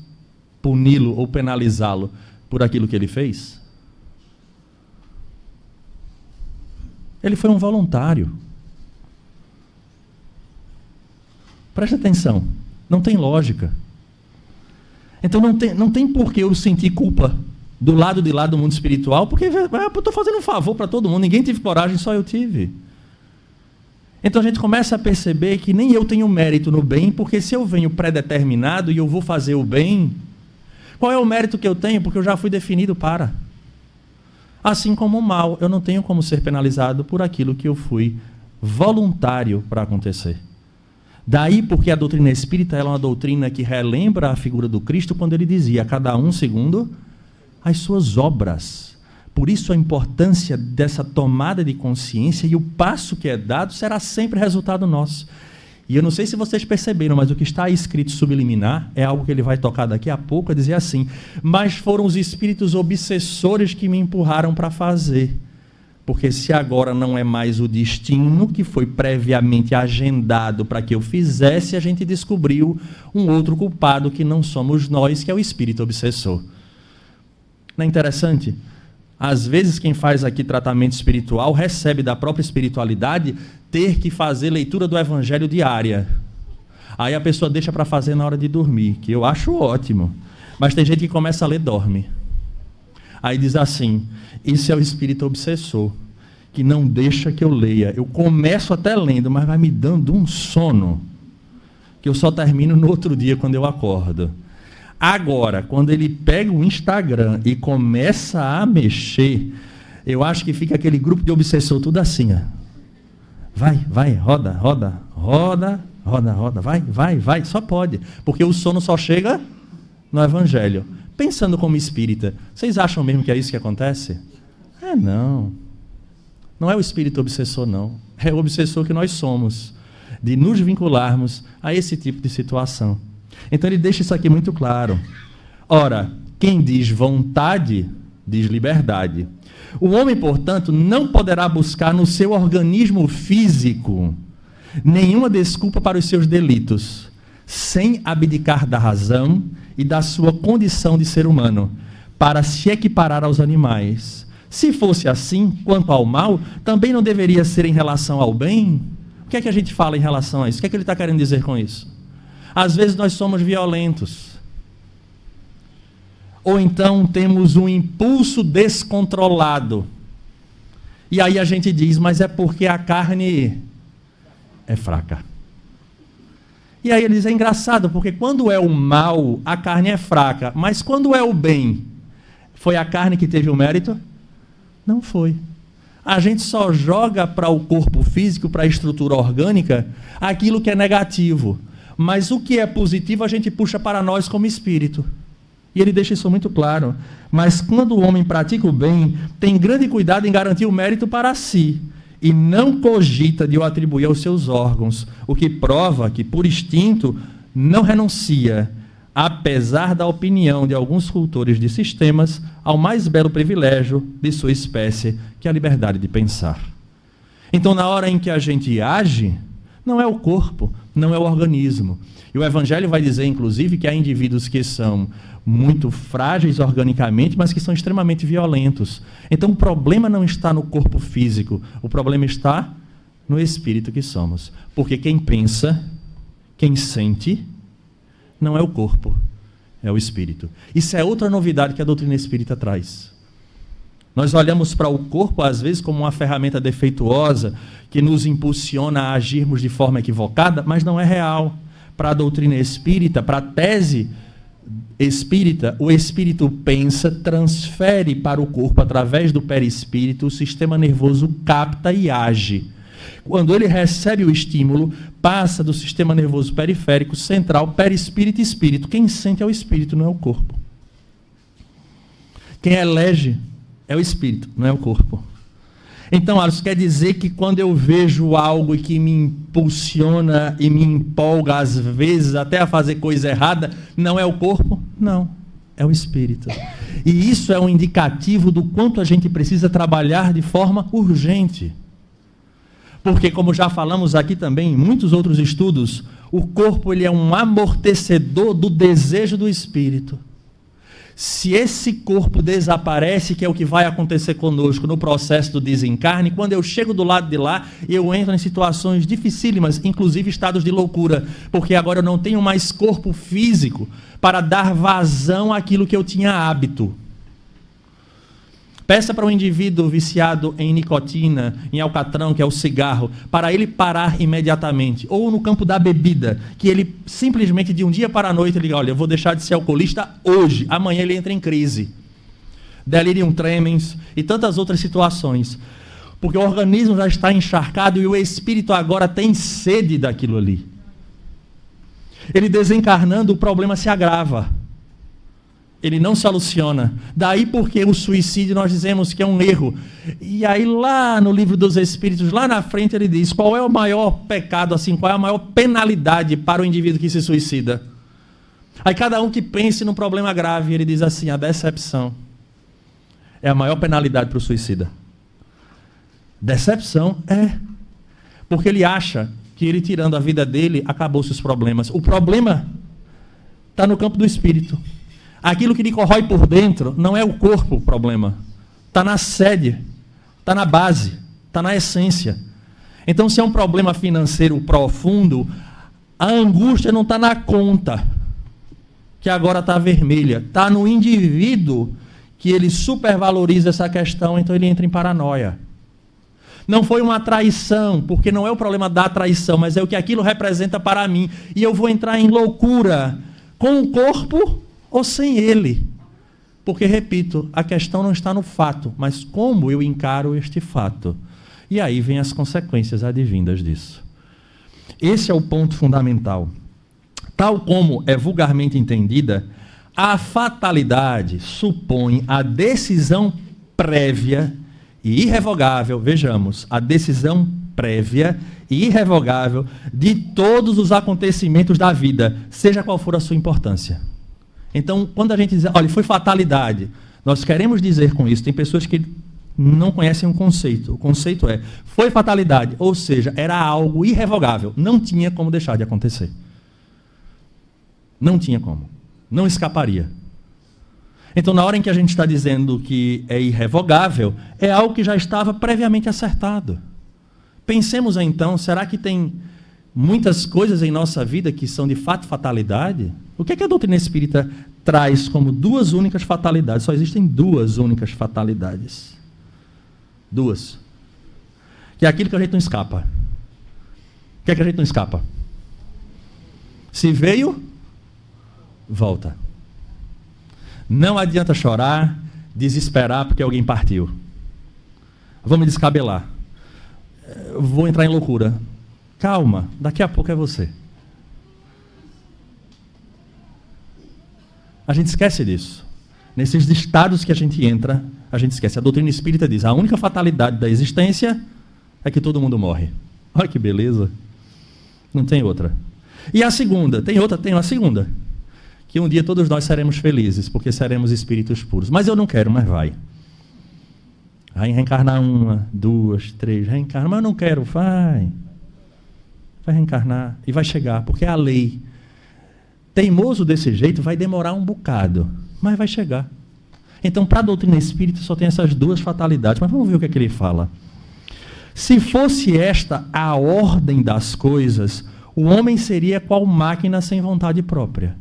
puni-lo ou penalizá-lo por aquilo que ele fez? Ele foi um voluntário. Preste atenção, não tem lógica. Então não tem por que eu sentir culpa do lado de lá do mundo espiritual, porque eu estou fazendo um favor para todo mundo, ninguém teve coragem, só eu tive. Então a gente começa a perceber que nem eu tenho mérito no bem, porque se eu venho pré-determinado e eu vou fazer o bem, qual é o mérito que eu tenho? Porque eu já fui definido para. Assim como o mal, eu não tenho como ser penalizado por aquilo que eu fui voluntário para acontecer. Daí porque a doutrina espírita ela é uma doutrina que relembra a figura do Cristo quando ele dizia: cada um segundo as suas obras. Por isso a importância dessa tomada de consciência, e o passo que é dado será sempre resultado nosso. E eu não sei se vocês perceberam, mas o que está escrito subliminar é algo que ele vai tocar daqui a pouco, é dizer assim: mas foram os espíritos obsessores que me empurraram para fazer. Porque se agora não é mais o destino que foi previamente agendado para que eu fizesse, a gente descobriu um outro culpado que não somos nós, que é o espírito obsessor. Não é interessante? Às vezes quem faz aqui tratamento espiritual recebe da própria espiritualidade ter que fazer leitura do Evangelho diária. Aí a pessoa deixa para fazer na hora de dormir, que eu acho ótimo. Mas tem gente que começa a ler e dorme. Aí diz assim: isso é o espírito obsessor, que não deixa que eu leia. Eu começo até lendo, mas vai me dando um sono, que eu só termino no outro dia quando eu acordo. Agora, quando ele pega o Instagram e começa a mexer, eu acho que fica aquele grupo de obsessor tudo assim, ó. Vai, roda, vai, só pode, porque o sono só chega no Evangelho. Pensando como espírita, vocês acham mesmo que é isso que acontece? Não é o espírito obsessor não, é o obsessor que nós somos, de nos vincularmos a esse tipo de situação. Então ele deixa isso aqui muito claro. Ora, quem diz vontade, diz liberdade. O homem, portanto, não poderá buscar no seu organismo físico nenhuma desculpa para os seus delitos, sem abdicar da razão e da sua condição de ser humano, para se equiparar aos animais. Se fosse assim, quanto ao mal, também não deveria ser em relação ao bem? O que é que a gente fala em relação a isso? O que é que ele está querendo dizer com isso? Às vezes nós somos violentos. Ou então temos um impulso descontrolado. E aí a gente diz, mas é porque a carne é fraca. E aí ele diz, é engraçado, porque quando é o mal, a carne é fraca. Mas quando é o bem, foi a carne que teve o mérito? Não foi. A gente só joga para o corpo físico, para a estrutura orgânica, aquilo que é negativo. Mas o que é positivo a gente puxa para nós como espírito. E ele deixa isso muito claro. Mas quando o homem pratica o bem, tem grande cuidado em garantir o mérito para si, e não cogita de o atribuir aos seus órgãos, o que prova que, por instinto, não renuncia, apesar da opinião de alguns cultores de sistemas, ao mais belo privilégio de sua espécie, que é a liberdade de pensar. Então, na hora em que a gente age, não é o corpo, não é o organismo. E o Evangelho vai dizer, inclusive, que há indivíduos que são muito frágeis organicamente, mas que são extremamente violentos. Então o problema não está no corpo físico, o problema está no espírito que somos. Porque quem pensa, quem sente, não é o corpo, é o espírito. Isso é outra novidade que a doutrina espírita traz. Nós olhamos para o corpo, às vezes, como uma ferramenta defeituosa, que nos impulsiona a agirmos de forma equivocada, mas não é real. Para a doutrina espírita, para a tese espírita, o espírito pensa, transfere para o corpo através do perispírito, o sistema nervoso capta e age. Quando ele recebe o estímulo, passa do sistema nervoso periférico, central, perispírito e espírito. Quem sente é o espírito, não é o corpo. Quem elege é o espírito, não é o corpo. Então, isso quer dizer que quando eu vejo algo que me impulsiona e me empolga, às vezes, até a fazer coisa errada, não é o corpo? Não, é o espírito. E isso é um indicativo do quanto a gente precisa trabalhar de forma urgente. Porque, como já falamos aqui também, em muitos outros estudos, o corpo ele é um amortecedor do desejo do espírito. Se esse corpo desaparece, que é o que vai acontecer conosco no processo do desencarne, quando eu chego do lado de lá, eu entro em situações dificílimas, inclusive estados de loucura, porque agora eu não tenho mais corpo físico para dar vazão àquilo que eu tinha hábito. Peça para um indivíduo viciado em nicotina, em alcatrão, que é o cigarro, para ele parar imediatamente. Ou no campo da bebida, que ele simplesmente de um dia para a noite, ele diga, olha, eu vou deixar de ser alcoolista hoje, amanhã ele entra em crise. Delirium tremens e tantas outras situações. Porque o organismo já está encharcado e o espírito agora tem sede daquilo ali. Ele desencarnando, o problema se agrava. Ele não soluciona. Daí porque o suicídio nós dizemos que é um erro. E aí lá no livro dos Espíritos, lá na frente ele diz, qual é o maior pecado, assim, qual é a maior penalidade para o indivíduo que se suicida? Aí cada um que pense num problema grave, ele diz assim, a decepção é a maior penalidade para o suicida. Decepção é. Porque ele acha que ele tirando a vida dele, acabou-se os problemas. O problema está no campo do espírito. Aquilo que lhe corrói por dentro não é o corpo o problema. Está na sede, está na base, está na essência. Então, se é um problema financeiro profundo, a angústia não está na conta, que agora está vermelha. Está no indivíduo que ele supervaloriza essa questão, então ele entra em paranoia. Não foi uma traição, porque não é o problema da traição, mas é o que aquilo representa para mim. E eu vou entrar em loucura com o corpo ou sem ele. Porque, repito, a questão não está no fato, mas como eu encaro este fato. E aí vem as consequências advindas disso. Esse é o ponto fundamental. Tal como é vulgarmente entendida, a fatalidade supõe a decisão prévia e irrevogável, vejamos, a decisão prévia e irrevogável de todos os acontecimentos da vida, seja qual for a sua importância. Então, quando a gente diz, olha, foi fatalidade, nós queremos dizer com isso, tem pessoas que não conhecem um conceito. O conceito é, foi fatalidade, ou seja, era algo irrevogável. Não tinha como deixar de acontecer. Não tinha como. Não escaparia. Então, na hora em que a gente está dizendo que é irrevogável, é algo que já estava previamente acertado. Pensemos então, será que tem muitas coisas em nossa vida que são de fato fatalidade? O que é que a doutrina espírita traz como duas únicas fatalidades? Só existem duas únicas fatalidades. Duas. Que é aquilo que a gente não escapa. O que é que a gente não escapa? Se veio, volta. Não adianta chorar, desesperar porque alguém partiu. Vou me descabelar. Vou entrar em loucura. Calma, daqui a pouco é você. A gente esquece disso. Nesses estados que a gente entra, a gente esquece. A doutrina espírita diz, a única fatalidade da existência é que todo mundo morre. Olha que beleza. Não tem outra. E a segunda? Tem a segunda. Que um dia todos nós seremos felizes, porque seremos espíritos puros. Mas eu não quero, mas vai. Vai reencarnar 1, 2, 3, reencarna. Mas eu não quero, vai. Vai reencarnar e vai chegar, porque é a lei. Teimoso desse jeito vai demorar um bocado, mas vai chegar. Então, para a doutrina espírita só tem essas duas fatalidades. Mas vamos ver o que é que ele fala. Se fosse esta a ordem das coisas, o homem seria qual máquina sem vontade própria.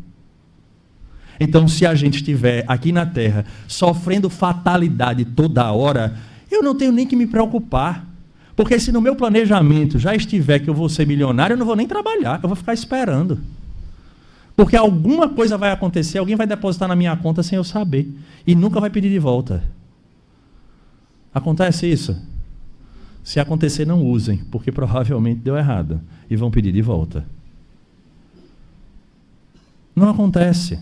Então, se a gente estiver aqui na Terra sofrendo fatalidade toda hora, eu não tenho nem que me preocupar. Porque se no meu planejamento já estiver que eu vou ser milionário, eu não vou nem trabalhar, eu vou ficar esperando. Porque alguma coisa vai acontecer, alguém vai depositar na minha conta sem eu saber. E nunca vai pedir de volta. Acontece isso? Se acontecer, não usem, porque provavelmente deu errado. E vão pedir de volta. Não acontece.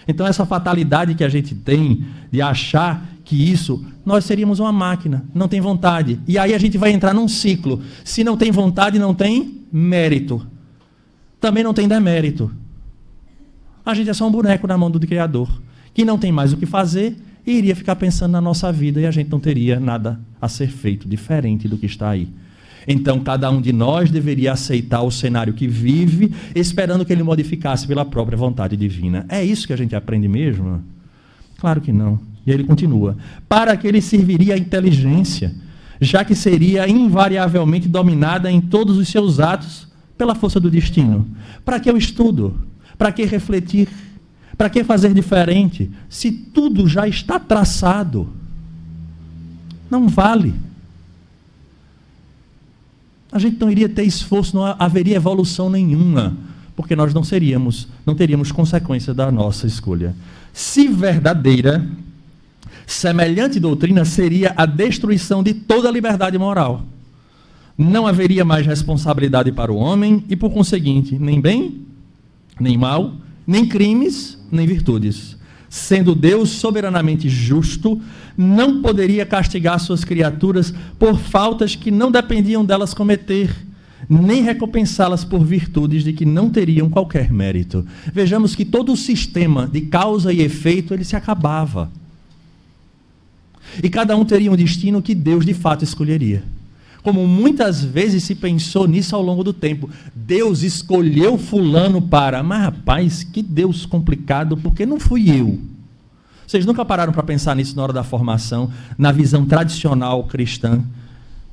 Então, essa fatalidade que a gente tem de achar que isso, nós seríamos uma máquina, não tem vontade. E aí a gente vai entrar num ciclo. Se não tem vontade, não tem mérito. Também não tem demérito. A gente é só um boneco na mão do Criador, que não tem mais o que fazer e iria ficar pensando na nossa vida e a gente não teria nada a ser feito diferente do que está aí. Então, cada um de nós deveria aceitar o cenário que vive, esperando que ele modificasse pela própria vontade divina. É isso que a gente aprende mesmo? Claro que não. E ele continua. Para que ele serviria a inteligência, já que seria invariavelmente dominada em todos os seus atos pela força do destino. Para que eu estudo? Para que refletir? Para que fazer diferente? Se tudo já está traçado, não vale. A gente não iria ter esforço, não haveria evolução nenhuma, porque nós não teríamos consequência da nossa escolha. Se verdadeira, semelhante doutrina seria a destruição de toda a liberdade moral. Não haveria mais responsabilidade para o homem e, por conseguinte, nem bem, nem mal, nem crimes, nem virtudes. Sendo Deus soberanamente justo, não poderia castigar suas criaturas por faltas que não dependiam delas cometer, nem recompensá-las por virtudes de que não teriam qualquer mérito. Vejamos que todo o sistema de causa e efeito, ele se acabava. E cada um teria um destino que Deus de fato escolheria. Como muitas vezes se pensou nisso ao longo do tempo. Deus escolheu fulano para... Mas rapaz, que Deus complicado, porque não fui eu. Vocês nunca pararam para pensar nisso na hora da formação, na visão tradicional cristã?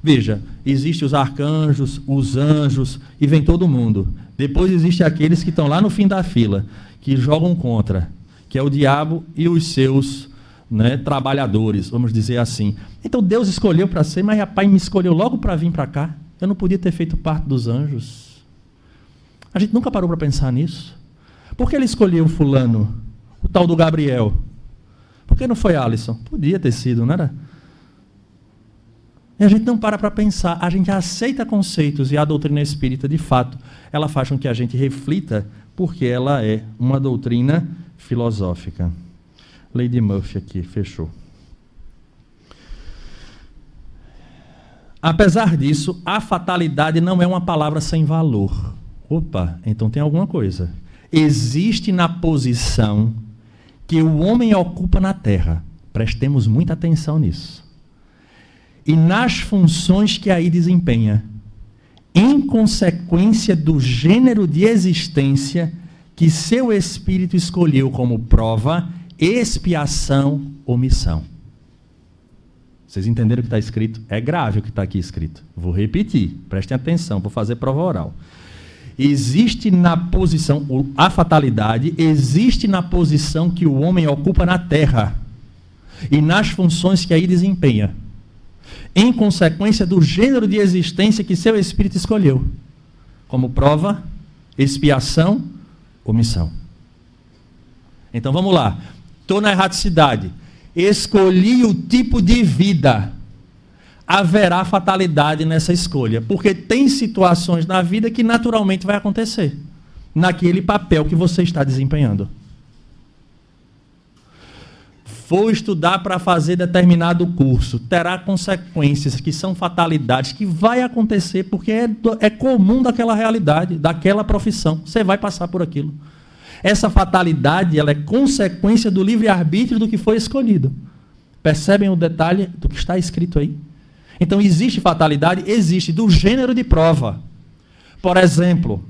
Veja, existem os arcanjos, os anjos, e vem todo mundo. Depois existem aqueles que estão lá no fim da fila, que jogam contra, que é o diabo e os seus... trabalhadores, vamos dizer assim. Então Deus escolheu para ser, mas rapaz, me escolheu logo para vir para cá. Eu não podia ter feito parte dos anjos. A gente nunca parou para pensar nisso. Por que ele escolheu fulano, o tal do Gabriel? Por que não foi Alisson? Podia ter sido, não era? E a gente não para pensar, a gente aceita conceitos e a doutrina espírita, de fato, ela faz com que a gente reflita, porque ela é uma doutrina filosófica. Lady Murphy aqui, fechou. Apesar disso, a fatalidade não é uma palavra sem valor. Opa, então tem alguma coisa. Existe na posição que o homem ocupa na Terra. Prestemos muita atenção nisso. e nas funções que aí desempenha, em consequência do gênero de existência que seu espírito escolheu como prova, expiação ou missão. Vocês entenderam o que está escrito? É grave o que está aqui escrito. Vou repetir, prestem atenção, vou fazer prova oral. Existe na posição, a fatalidade existe na posição que o homem ocupa na terra e nas funções que aí desempenha, em consequência do gênero de existência que seu espírito escolheu, como prova, expiação ou missão. Então vamos lá. Estou na erraticidade. Escolhi o tipo de vida. Haverá fatalidade nessa escolha, porque tem situações na vida que naturalmente vai acontecer, naquele papel que você está desempenhando. Vou estudar para fazer determinado curso, terá consequências que são fatalidades que vai acontecer porque é comum daquela realidade, daquela profissão. Você vai passar por aquilo. Essa fatalidade, ela é consequência do livre-arbítrio do que foi escolhido. Percebem o detalhe do que está escrito aí? Então, existe fatalidade? Existe, do gênero de prova. Por exemplo,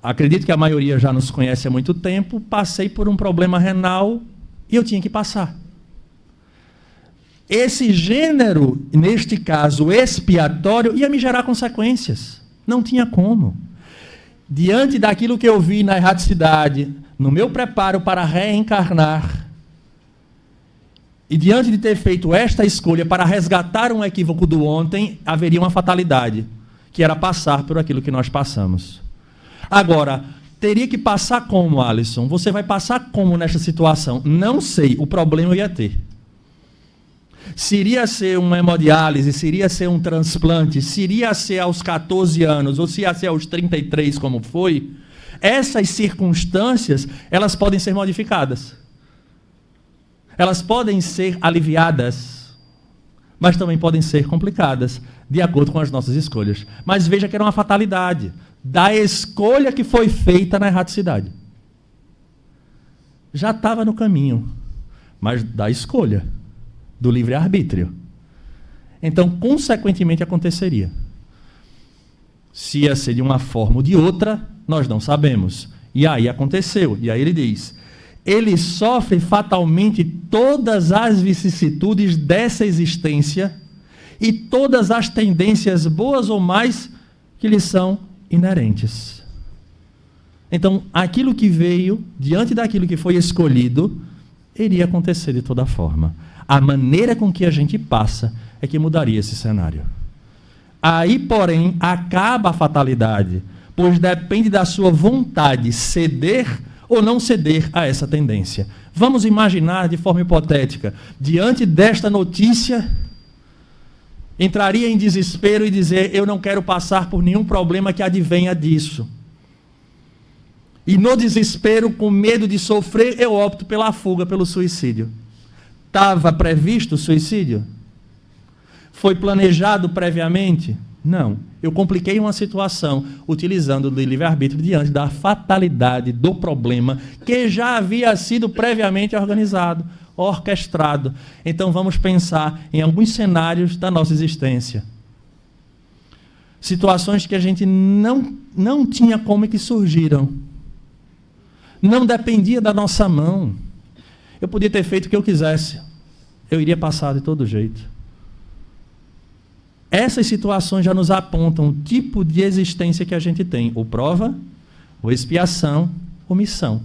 acredito que a maioria já nos conhece há muito tempo, passei por um problema renal e eu tinha que passar. Esse gênero, neste caso expiatório, ia me gerar consequências. Não tinha como. Diante daquilo que eu vi na erraticidade, no meu preparo para reencarnar, e diante de ter feito esta escolha para resgatar um equívoco do ontem, haveria uma fatalidade, que era passar por aquilo que nós passamos. Agora, teria que passar como, Alisson? Você vai passar como nesta situação? Não sei, o problema eu ia ter. Se iria ser uma hemodiálise, se iria ser um transplante, se iria ser aos 14 anos, ou se ia ser aos 33, como foi, essas circunstâncias, elas podem ser modificadas. Elas podem ser aliviadas, mas também podem ser complicadas, de acordo com as nossas escolhas. Mas veja que era uma fatalidade da escolha que foi feita na erraticidade. Já estava no caminho, mas da escolha, do livre-arbítrio. Então, consequentemente, aconteceria. Se ia ser de uma forma ou de outra, nós não sabemos. E aí aconteceu. E aí ele diz: ele sofre fatalmente todas as vicissitudes dessa existência e todas as tendências boas ou mais que lhe são inerentes. Então, aquilo que veio, diante daquilo que foi escolhido, iria acontecer de toda forma. A maneira com que a gente passa é que mudaria esse cenário. Aí, porém, acaba a fatalidade, pois depende da sua vontade ceder ou não ceder a essa tendência. Vamos imaginar de forma hipotética, diante desta notícia, entraria em desespero e dizer: eu não quero passar por nenhum problema que advenha disso. E no desespero, com medo de sofrer, eu opto pela fuga, pelo suicídio. Estava previsto o suicídio? Foi planejado previamente? Não. Eu compliquei uma situação utilizando o livre-arbítrio diante da fatalidade do problema que já havia sido previamente organizado, orquestrado. Então vamos pensar em alguns cenários da nossa existência. Situações que a gente não tinha como e que surgiram. Não dependia da nossa mão. Eu podia ter feito o que eu quisesse. Eu iria passar de todo jeito. Essas situações já nos apontam o tipo de existência que a gente tem. Ou prova, ou expiação, ou missão.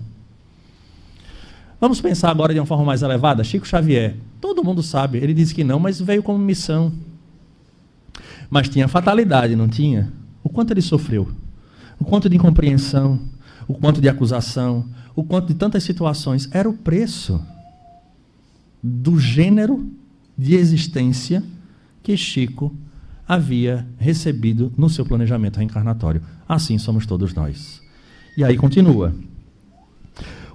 Vamos pensar agora de uma forma mais elevada. Chico Xavier, todo mundo sabe, ele disse que não, mas veio como missão. Mas tinha fatalidade, não tinha? O quanto ele sofreu? O quanto de incompreensão? O quanto de acusação? O quanto de tantas situações? Era o preço do gênero de existência que Chico havia recebido no seu planejamento reencarnatório. Assim somos todos nós. E aí continua.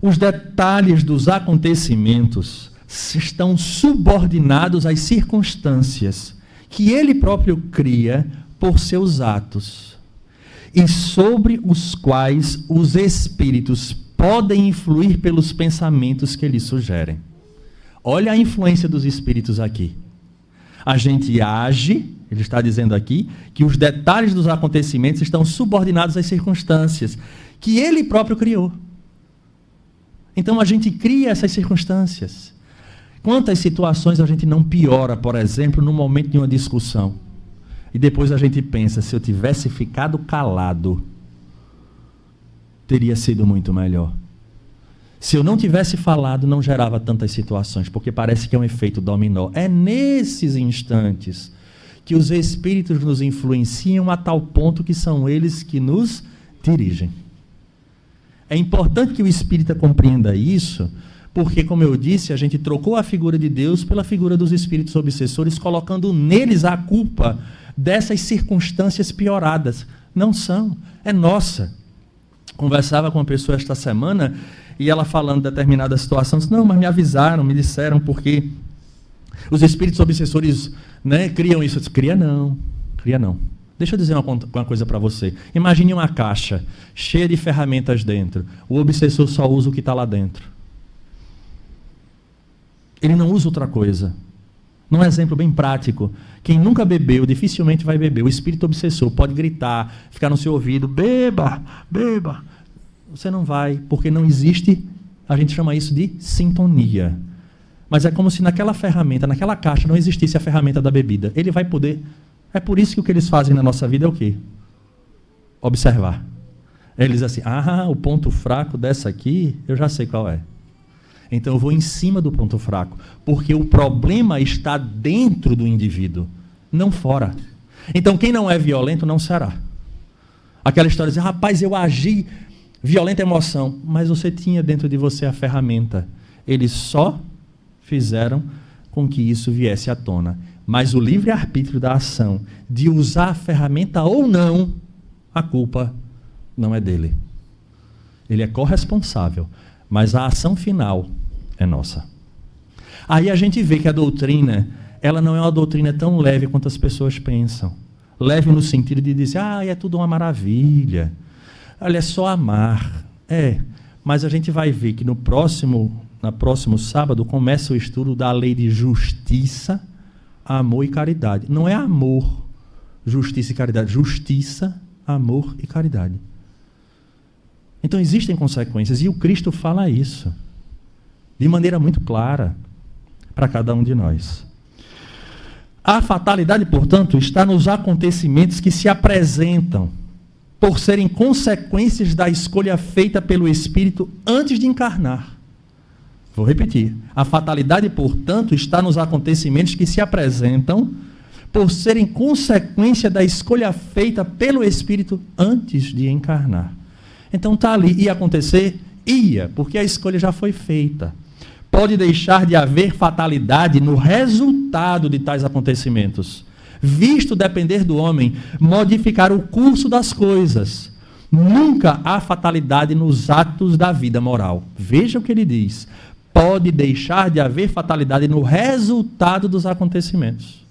Os detalhes dos acontecimentos estão subordinados às circunstâncias que ele próprio cria por seus atos e sobre os quais os espíritos podem influir pelos pensamentos que lhe sugerem. Olha a influência dos espíritos aqui. A gente age, ele está dizendo aqui, que os detalhes dos acontecimentos estão subordinados às circunstâncias que ele próprio criou. Então a gente cria essas circunstâncias. Quantas situações a gente não piora, por exemplo, no momento de uma discussão? E depois a gente pensa, se eu tivesse ficado calado, teria sido muito melhor. Se eu não tivesse falado, não gerava tantas situações, porque parece que é um efeito dominó. É nesses instantes que os espíritos nos influenciam a tal ponto que são eles que nos dirigem. É importante que o espírita compreenda isso, porque, como eu disse, a gente trocou a figura de Deus pela figura dos espíritos obsessores, colocando neles a culpa dessas circunstâncias pioradas. Não são, é nossa. Conversava com uma pessoa esta semana e ela falando de determinada situação, disse, não, mas me avisaram, me disseram, porque os espíritos obsessores, né, criam isso. Eu disse, cria não. Deixa eu dizer uma coisa para você. Imagine uma caixa cheia de ferramentas dentro. O obsessor só usa o que está lá dentro. Ele não usa outra coisa. Num exemplo bem prático, quem nunca bebeu, dificilmente vai beber. O espírito obsessor pode gritar, ficar no seu ouvido, beba, beba. Você não vai, porque não existe, a gente chama isso de sintonia. Mas é como se naquela ferramenta, naquela caixa, não existisse a ferramenta da bebida. Ele vai poder... É por isso que o que eles fazem na nossa vida é o quê? Observar. Eles dizem assim, o ponto fraco dessa aqui, eu já sei qual é. Então eu vou em cima do ponto fraco, porque o problema está dentro do indivíduo, não fora. Então quem não é violento não será. Aquela história de rapaz, eu agi, violenta emoção, mas você tinha dentro de você a ferramenta. Eles só fizeram com que isso viesse à tona. Mas o livre-arbítrio da ação, de usar a ferramenta ou não, a culpa não é dele. Ele é corresponsável, mas a ação final é nossa. Aí a gente vê que a doutrina, ela não é uma doutrina tão leve quanto as pessoas pensam. Leve no sentido de dizer, é tudo uma maravilha. Olha, é só amar. Mas a gente vai ver que no próximo sábado começa o estudo da lei de justiça, amor e caridade. Não é amor, justiça e caridade. Justiça, amor e caridade. Então existem consequências, e o Cristo fala isso de maneira muito clara para cada um de nós. A fatalidade, portanto, está nos acontecimentos que se apresentam por serem consequências da escolha feita pelo Espírito antes de encarnar. Vou repetir. A fatalidade, portanto, está nos acontecimentos que se apresentam por serem consequência da escolha feita pelo Espírito antes de encarnar. Então está ali, ia acontecer? Ia, porque a escolha já foi feita. Pode deixar de haver fatalidade no resultado de tais acontecimentos, visto depender do homem modificar o curso das coisas. Nunca há fatalidade nos atos da vida moral. Veja o que ele diz. Pode deixar de haver fatalidade no resultado dos acontecimentos.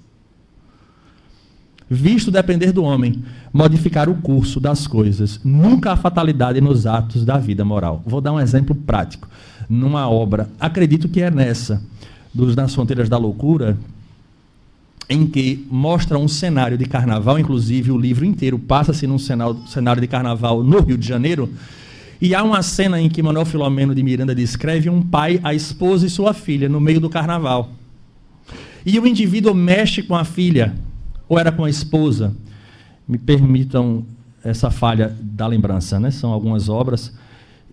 Visto depender do homem, modificar o curso das coisas. Nunca há fatalidade nos atos da vida moral. Vou dar um exemplo prático. Numa obra, acredito que é nessa, Nas Fronteiras da Loucura, em que mostra um cenário de carnaval, inclusive o livro inteiro passa-se num cenário de carnaval no Rio de Janeiro, e há uma cena em que Manuel Filomeno de Miranda descreve um pai, a esposa e sua filha no meio do carnaval. E o indivíduo mexe com a filha, ou era com a esposa. Me permitam essa falha da lembrança, né? São algumas obras.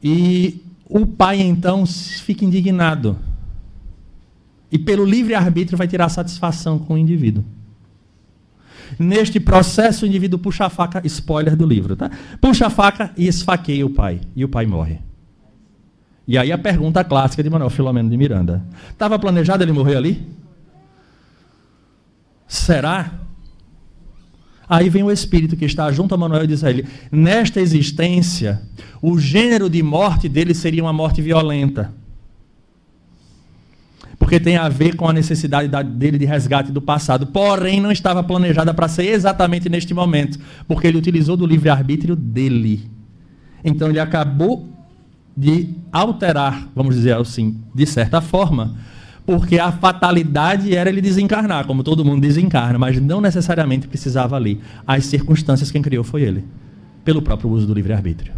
E o pai, então, fica indignado. E pelo livre-arbítrio vai tirar satisfação com o indivíduo. Neste processo, o indivíduo puxa a faca, spoiler do livro, tá? Puxa a faca e esfaqueia o pai. E o pai morre. E aí a pergunta clássica de Manuel Filomeno de Miranda. Estava planejado ele morrer ali? Será? Aí vem o espírito que está junto a Manuel e diz a ele, nesta existência, o gênero de morte dele seria uma morte violenta. Porque tem a ver com a necessidade dele de resgate do passado. Porém, não estava planejada para ser exatamente neste momento, porque ele utilizou do livre-arbítrio dele. Então, ele acabou de alterar, vamos dizer assim, de certa forma, Porque a fatalidade era ele desencarnar, como todo mundo desencarna, mas não necessariamente precisava ali. As circunstâncias quem criou foi ele, pelo próprio uso do livre-arbítrio.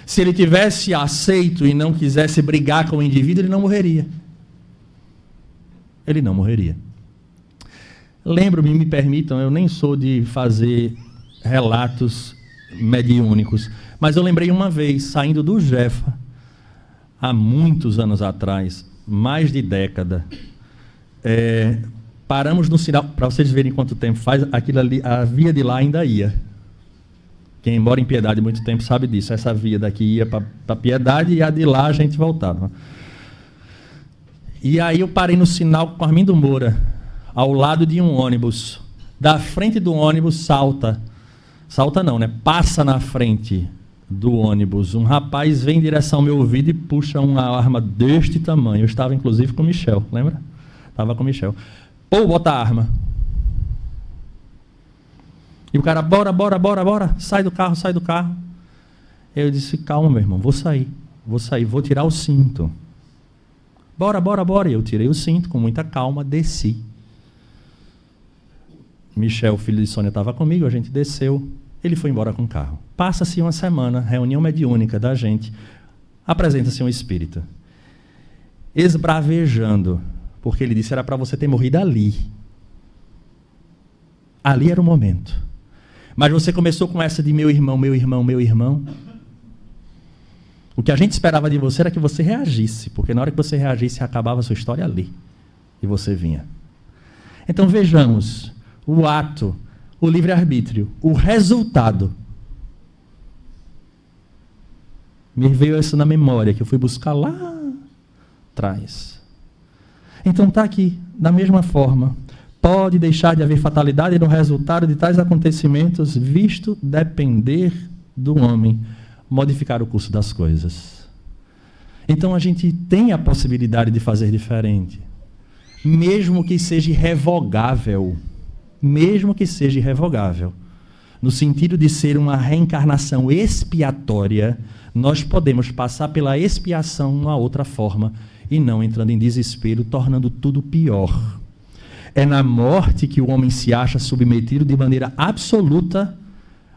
Se ele tivesse aceito e não quisesse brigar com o indivíduo, ele não morreria. Ele não morreria. Lembro-me, me permitam, eu nem sou de fazer relatos mediúnicos, mas eu lembrei uma vez, saindo do Jefa, há muitos anos atrás, mais de década, paramos no sinal, para vocês verem quanto tempo faz, aquilo ali, a via de lá ainda ia. Quem mora em Piedade há muito tempo sabe disso, essa via daqui ia para Piedade e a de lá a gente voltava. E aí eu parei no sinal com Armindo Moura, ao lado de um ônibus. Da frente do ônibus salta não, né? Passa na frente do ônibus. Um rapaz vem em direção ao meu ouvido e puxa uma arma deste tamanho. Eu estava, inclusive, com o Michel, lembra? Estava com o Michel. Pô, bota a arma. E o cara, bora, sai do carro. Eu disse, calma, meu irmão, vou sair, vou tirar o cinto. Bora. E eu tirei o cinto com muita calma, desci. Michel, filho de Sônia, estava comigo, a gente desceu. Ele foi embora com o carro. Passa-se uma semana, reunião mediúnica da gente. Apresenta-se um espírita. Esbravejando, porque ele disse, era para você ter morrido ali. Ali era o momento. Mas você começou com essa de meu irmão. O que a gente esperava de você era que você reagisse, porque na hora que você reagisse, acabava a sua história ali. E você vinha. Então vejamos o ato, o livre-arbítrio, o resultado. Me veio isso na memória, que eu fui buscar lá atrás. Então está aqui, da mesma forma. Pode deixar de haver fatalidade no resultado de tais acontecimentos, visto depender do homem modificar o curso das coisas. Então a gente tem a possibilidade de fazer diferente, mesmo que seja irrevogável. Mesmo que seja irrevogável. No sentido de ser uma reencarnação expiatória, nós podemos passar pela expiação uma outra forma e não entrando em desespero, tornando tudo pior. É na morte que o homem se acha submetido de maneira absoluta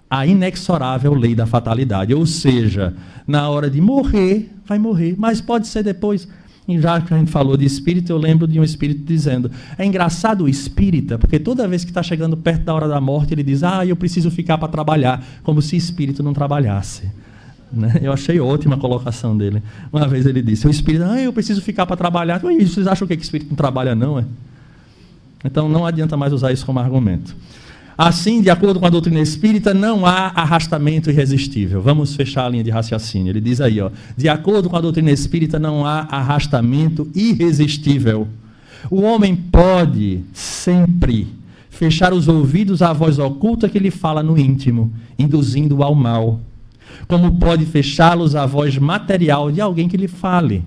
à inexorável lei da fatalidade. Ou seja, na hora de morrer, vai morrer, mas pode ser depois. E já que a gente falou de espírito, eu lembro de um espírito dizendo, é engraçado o espírita, porque toda vez que está chegando perto da hora da morte, ele diz, eu preciso ficar para trabalhar, como se espírito não trabalhasse. Né? Eu achei ótima a colocação dele. Uma vez ele disse, o espírito, eu preciso ficar para trabalhar. E vocês acham que espírito não trabalha não? Então não adianta mais usar isso como argumento. Assim, de acordo com a doutrina espírita, não há arrastamento irresistível. Vamos fechar a linha de raciocínio. Ele diz aí, de acordo com a doutrina espírita, não há arrastamento irresistível. O homem pode sempre fechar os ouvidos à voz oculta que lhe fala no íntimo, induzindo-o ao mal. Como pode fechá-los à voz material de alguém que lhe fale.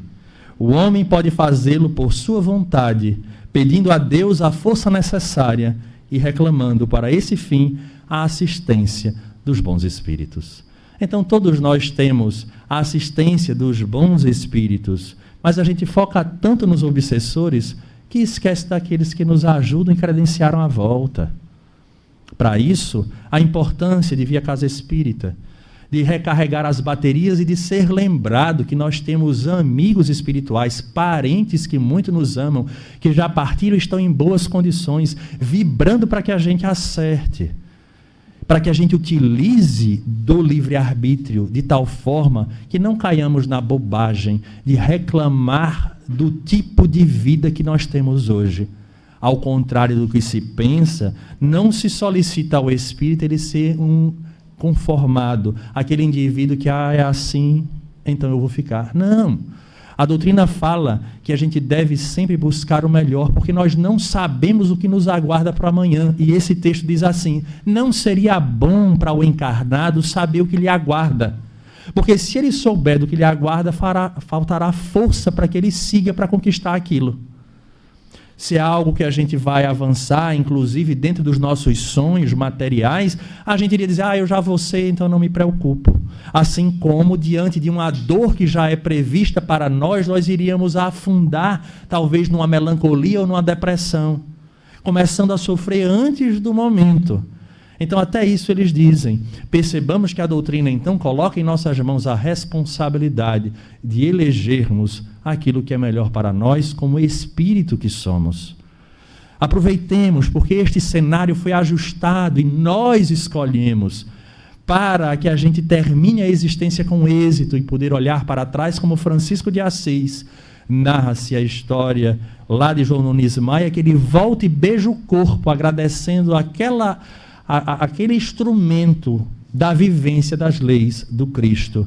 O homem pode fazê-lo por sua vontade, pedindo a Deus a força necessária e reclamando para esse fim a assistência dos bons espíritos. Então todos nós temos a assistência dos bons espíritos, mas a gente foca tanto nos obsessores que esquece daqueles que nos ajudam e credenciaram a volta. Para isso, a importância de vir à casa espírita, de recarregar as baterias e de ser lembrado que nós temos amigos espirituais, parentes que muito nos amam, que já partiram e estão em boas condições, vibrando para que a gente acerte, para que a gente utilize do livre-arbítrio de tal forma que não caiamos na bobagem de reclamar do tipo de vida que nós temos hoje. Ao contrário do que se pensa, não se solicita ao espírito ele ser um conformado, aquele indivíduo que é assim, então eu vou ficar. Não. A doutrina fala que a gente deve sempre buscar o melhor, porque nós não sabemos o que nos aguarda para amanhã. E esse texto diz assim, não seria bom para o encarnado saber o que lhe aguarda. Porque se ele souber do que lhe aguarda, faltará força para que ele siga para conquistar aquilo. se é algo que a gente vai avançar, inclusive dentro dos nossos sonhos materiais, a gente iria dizer, eu já vou ser, então não me preocupo. Assim como, diante de uma dor que já é prevista para nós iríamos afundar, talvez numa melancolia ou numa depressão, começando a sofrer antes do momento. Então, até isso eles dizem. Percebamos que a doutrina, então, coloca em nossas mãos a responsabilidade de elegermos aquilo que é melhor para nós como espírito que somos. Aproveitemos, porque este cenário foi ajustado e nós escolhemos para que a gente termine a existência com êxito e poder olhar para trás como Francisco de Assis. Narra-se a história lá de João Nunes Maia, que ele volta e beija o corpo, agradecendo aquele instrumento da vivência das leis do Cristo.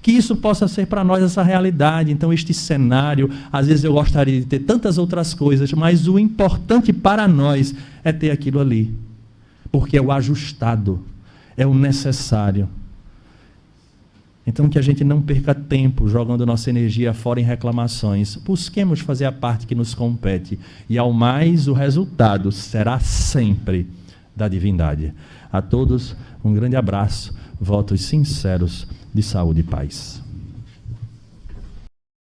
Que isso possa ser para nós essa realidade. Então, este cenário, às vezes eu gostaria de ter tantas outras coisas, mas o importante para nós é ter aquilo ali. Porque é o ajustado, é o necessário. Então, que a gente não perca tempo jogando nossa energia fora em reclamações. Busquemos fazer a parte que nos compete. E, ao mais, o resultado será sempre da divindade. A todos, um grande abraço, votos sinceros de saúde e paz.